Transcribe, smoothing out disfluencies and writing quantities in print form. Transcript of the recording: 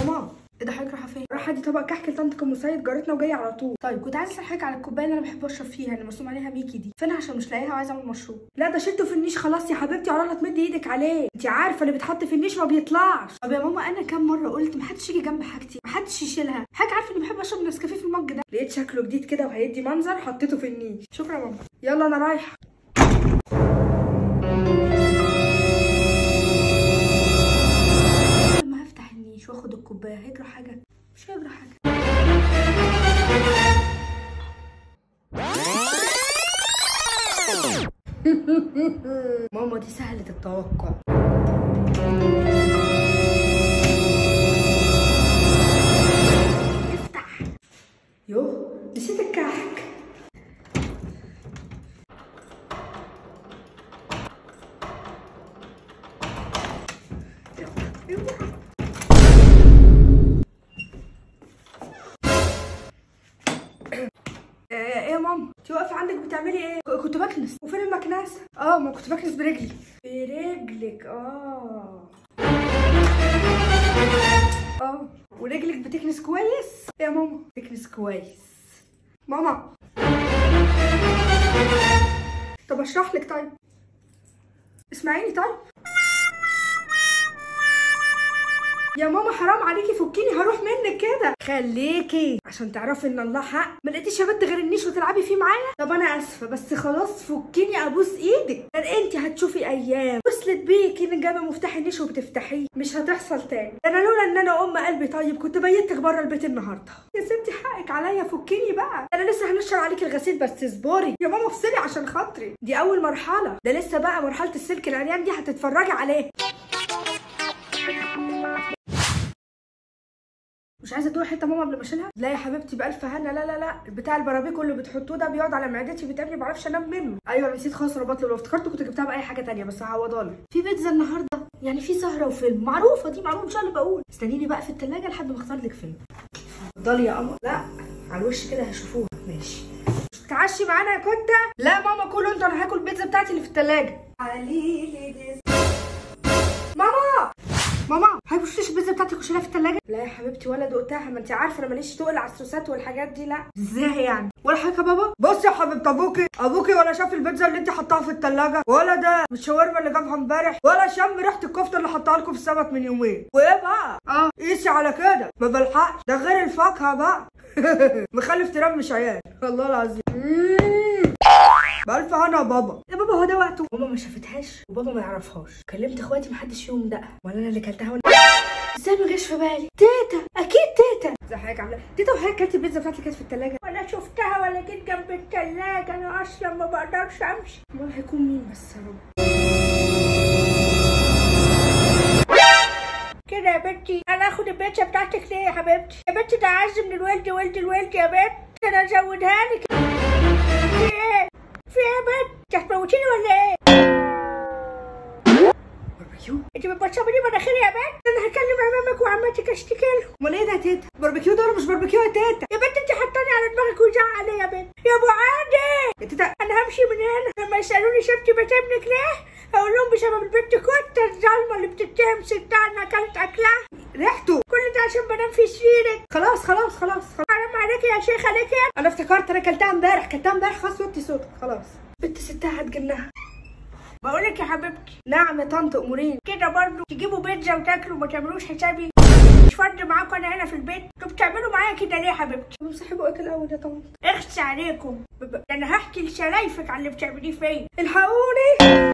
ماما ايه ده حضرتك رايحه فين؟ رايحه ادي طبق كحك لطنط ام سيد جارتنا وجايه على طول. طيب كنت عايزه اسال حضرتك على الكوبايه اللي انا بحب اشرب فيها اللي مرسوم عليها ميكي دي، فين عشان مش لاقيها وعايزه اعمل مشروب. لا ده شلته في النيش خلاص يا حبيبتي، عقبال تمدي ايدك عليه، انت عارفه اللي بيتحط في النيش ما بيطلعش. طب يا ماما انا كام مره قلت محدش يجي جنب حاجتي، محدش يشيلها، حضرتك عارفه اني بحب اشرب نسكافيه في المج ده، لقيت شكله جديد كده وهيدي منظر حطيته في النيش. شكرا يا ماما، يلا انا رايحه. لما هفتح النيش واخد الكوبايه هيجرى حاجه؟ مش هيجرى حاجه. ماما دي سهلة التوقع. افتح. يوه نسيت الكحك. ايه يا ماما انت واقفه عندك بتعملي ايه؟ كنت بكنس. وفين المكنسه؟ ما كنت بكنس برجلي. برجلك ورجلك بتكنس كويس يا ماما؟ تكنس كويس ماما. طب اشرح لك طيب، اسمعيني طيب. يا ماما حرام عليكي فكيني هروح منك كده. خليكي عشان تعرفي ان الله حق. ما لقيتيش يا بنت غير النيش وتلعبي فيه معايا؟ طب انا اسفه بس خلاص فكيني ابوس ايدك. انت هتشوفي ايام وصلت بيكي ان جايبه مفتاح النيش وبتفتحيه، مش هتحصل تاني. انا لولا ان انا ام قلبي طيب كنت بيتك بره البيت النهارده. يا ستي حقك عليا فكيني بقى، انا لسه هنشر عليكي الغسيل بس اصبري يا ماما افصلي عشان خاطري. دي اول مرحله، ده لسه بقى مرحله السلك العريان دي هتتفرجي عليه. مش عايزه تروحي حته ماما قبل ما اشيلها؟ لا يا حبيبتي بألف هنا. لا بتاع البرابيكو اللي بتحطوه ده بيقعد على معدتي بيتعبني ما بعرفش انام منه. ايوه نسيت خالص رباط، لو افتكرت كنت جبتها باي حاجه ثانيه بس هعوضها لك. في بيتزا النهارده يعني في سهره وفيلم، معروفه دي معلومه مش انا اللي بقول. استنيني بقى في الثلاجه لحد ما اختار لك فيلم. اتفضلي يا قمر. لا على الوش كده هشوفوها. ماشي تعشي معانا يا كنته؟ لا ماما كلوا انتوا، انا هاكل البيتزا بتاعتي اللي في الثلاجه. ماما هيبوشيش البيتزا بتاعتي وشيلها في الثلاجه؟ لا يا حبيبتي ولا دقتها، ما انت عارفه انا ماليش تقل على السوسات والحاجات دي. لا ازاي يعني؟ ولا حاجه يا بابا. بصي يا حبيبه ابوكي ولا شاف البيتزا اللي انت حطاها في الثلاجه، ولا ده الشاورما اللي جابها امبارح، ولا شم ريحه الكفته اللي حطها لكم في السمك من يومين. وايه بقى؟ قيسي على كده ما بلحقش، ده غير الفاكهه بقى. مخلف ترام مش عيال والله العظيم. بألف هنا يا بابا. يا بابا هو ده وقته. ماما ما شافتهاش وبابا ما يعرفهاش، كلمت اخواتي محدش فيهم دقها، ولا انا اللي كلتها ولا ازاي ما جاش في بالي؟ تيتا اكيد تيتا. ازي حضرتك عامله؟ تيتا وحضرتك كلتي البيتزا بتاعتي كانت في الثلاجه؟ ولا شفتها ولا جيت جنب الثلاجه، انا اصلا ما بقدرش امشي. امال هيكون مين بس يا رب؟ كده يا بنتي انا اخد البيتزا بتاعتك ليه يا حبيبتي؟ يا بنتي ده عز من الولد الولد يا بنت، انا ازودها لك. في ايه؟ في ايه يا بنت؟ انت هتموتيني ولا ايه؟ باربيكيو؟ انت بتبصمي لي مناخيري يا بنت؟ انا هكلم عمامك وعماتك اشتكي لهم. امال ايه ده يا تيتا؟ باربيكيو ده ولا مش باربيكيو يا تيتا؟ يا بنت انت حطاني على دماغك وزعق لي يا بنت. يا ابو عادي يا تيتا انا همشي من هنا. لما يسالوني شفتي بيت ابنك ليه؟ هقول لهم بسبب البنت كنت الظالمه اللي بتتهم ستها انا اكلت اكلها. ريحته كل ده عشان بنام في سريرك. خلاص حرام عليكي يا شيخه ليكي. انا افتكرت انا كلتها امبارح خلاص وطي صوتك خلاص. بنت ستها هتجنها. بقولك يا حبيبتي. نعم يا طنط امورين. كده برضه تجيبوا بيتزا وتاكلوا ما تعملوش حسابي؟ مش فرد معاكم انا هنا في البيت؟ انتوا بتعملوا معايا كده ليه يا حبيبتي؟ امسحي بقك الاول يا طنط. اخسي عليكم، انا هحكي لشلايفك على اللي بتعمليه فيا. الحقوني.